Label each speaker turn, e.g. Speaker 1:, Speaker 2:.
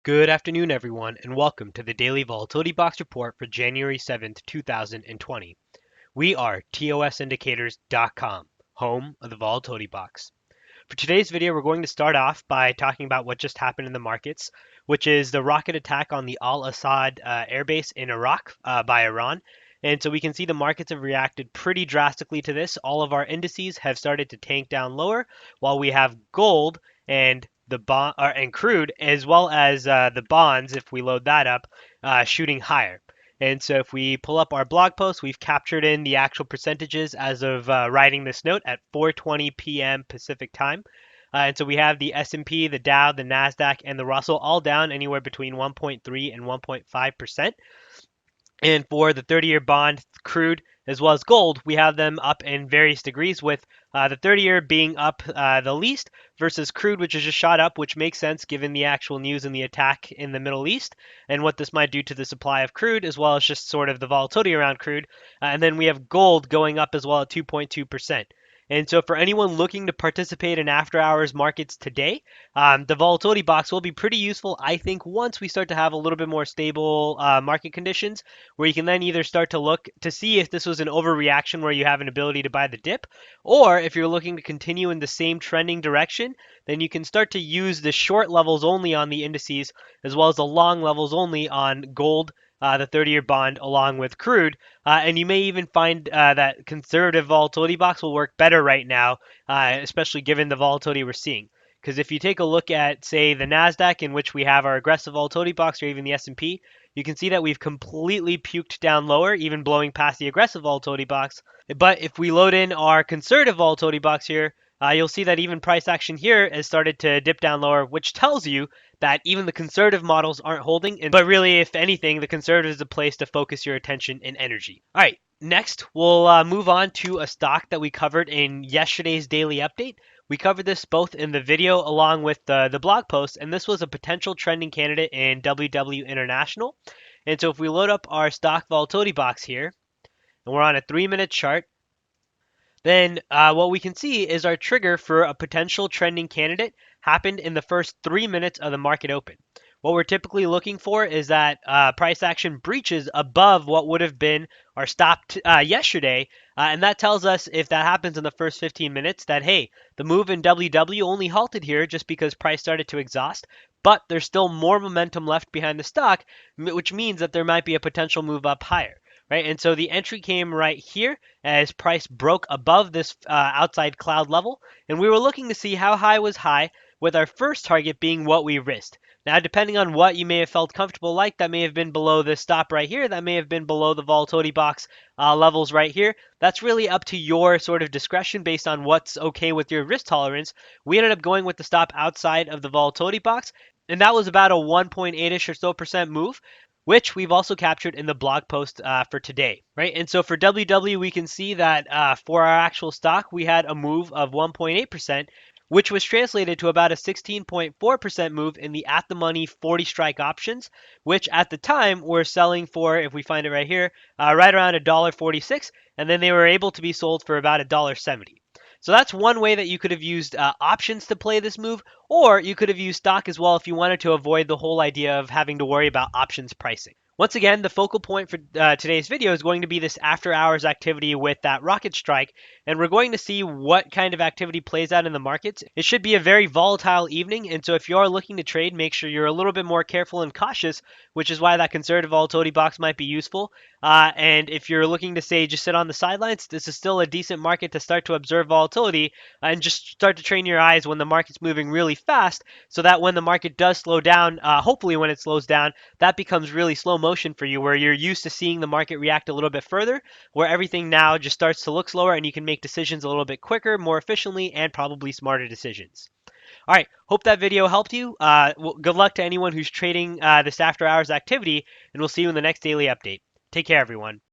Speaker 1: Good afternoon, everyone, and welcome to the Daily Volatility Box report for January 7th, 2020. We are TOSindicators.com, home of the Volatility Box. For today's video, we're going to start off by talking about what just happened in the markets, which is the rocket attack on the Al-Asad Airbase in Iraq by Iran. And so we can see the markets have reacted pretty drastically to this. All of our indices have started to tank down lower, while we have gold and the bond and crude, as well as the bonds, if we load that up, shooting higher. And so if we pull up our blog post, we've captured in the actual percentages as of writing this note at 4:20 p.m. Pacific time. And so we have the S&P, the Dow, the Nasdaq, and the Russell all down anywhere between 1.3 and 1.5%. And for the 30-year bond, crude, as well as gold, we have them up in various degrees, with the 30-year being up the least versus crude, which has just shot up, which makes sense given the actual news and the attack in the Middle East and what this might do to the supply of crude, as well as just sort of the volatility around crude. And then we have gold going up as well at 2.2%. And so for anyone looking to participate in after hours markets today, the volatility box will be pretty useful, I think, once we start to have a little bit more stable market conditions, where you can then either start to look to see if this was an overreaction where you have an ability to buy the dip, or if you're looking to continue in the same trending direction, then you can start to use the short levels only on the indices, as well as the long levels only on gold, the 30-year bond, along with crude. And you may even find that conservative volatility box will work better right now, especially given the volatility we're seeing. Because if you take a look at, say, the Nasdaq, in which we have our aggressive volatility box, or even the S&P, you can see that we've completely puked down lower, even blowing past the aggressive volatility box. But if we load in our conservative volatility box here, you'll see that even price action here has started to dip down lower, which tells you that even the conservative models aren't holding. But really, if anything, the conservative is a place to focus your attention and energy. All right, next we'll move on to a stock that we covered in yesterday's daily update. We covered this both in the video along with the blog post, and this was a potential trending candidate in WW International. And so if we load up our stock volatility box here, and we're on a 3-minute chart, then what we can see is our trigger for a potential trending candidate happened in the first 3 minutes of the market open. What we're typically looking for is that price action breaches above what would have been our stop yesterday, and that tells us, if that happens in the first 15 minutes, that hey, the move in WW only halted here just because price started to exhaust, but there's still more momentum left behind the stock, which means that there might be a potential move up higher. Right, and so the entry came right here as price broke above this outside cloud level, and we were looking to see how high was high, with our first target being what we risked. Now, depending on what you may have felt comfortable like, that may have been below this stop right here, that may have been below the volatility box levels right here. That's really up to your sort of discretion based on what's okay with your risk tolerance. We ended up going with the stop outside of the volatility box, and that was about a 1.8ish or so percent move, which we've also captured in the blog post for today, right? And so for WW, we can see that for our actual stock, we had a move of 1.8%, which was translated to about a 16.4% move in the at the money 40 strike options, which at the time were selling for, if we find it right here, right around $1.46, and then they were able to be sold for about $1.70. So that's one way that you could have used options to play this move, or you could have used stock as well if you wanted to avoid the whole idea of having to worry about options pricing. Once again, the focal point for today's video is going to be this after hours activity with that rocket strike, and we're going to see what kind of activity plays out in the markets. It should be a very volatile evening, and so if you are looking to trade, make sure you're a little bit more careful and cautious, which is why that conservative volatility box might be useful. And if you're looking to, say, just sit on the sidelines, this is still a decent market to start to observe volatility and just start to train your eyes when the market's moving really fast, so that when the market does slow down, hopefully when it slows down, that becomes really slow motion for you, where you're used to seeing the market react a little bit further, where everything now just starts to look slower and you can make decisions a little bit quicker, more efficiently, and probably smarter decisions. All right, hope that video helped you. Good luck to anyone who's trading this after hours activity, and we'll see you in the next daily update. Take care, everyone.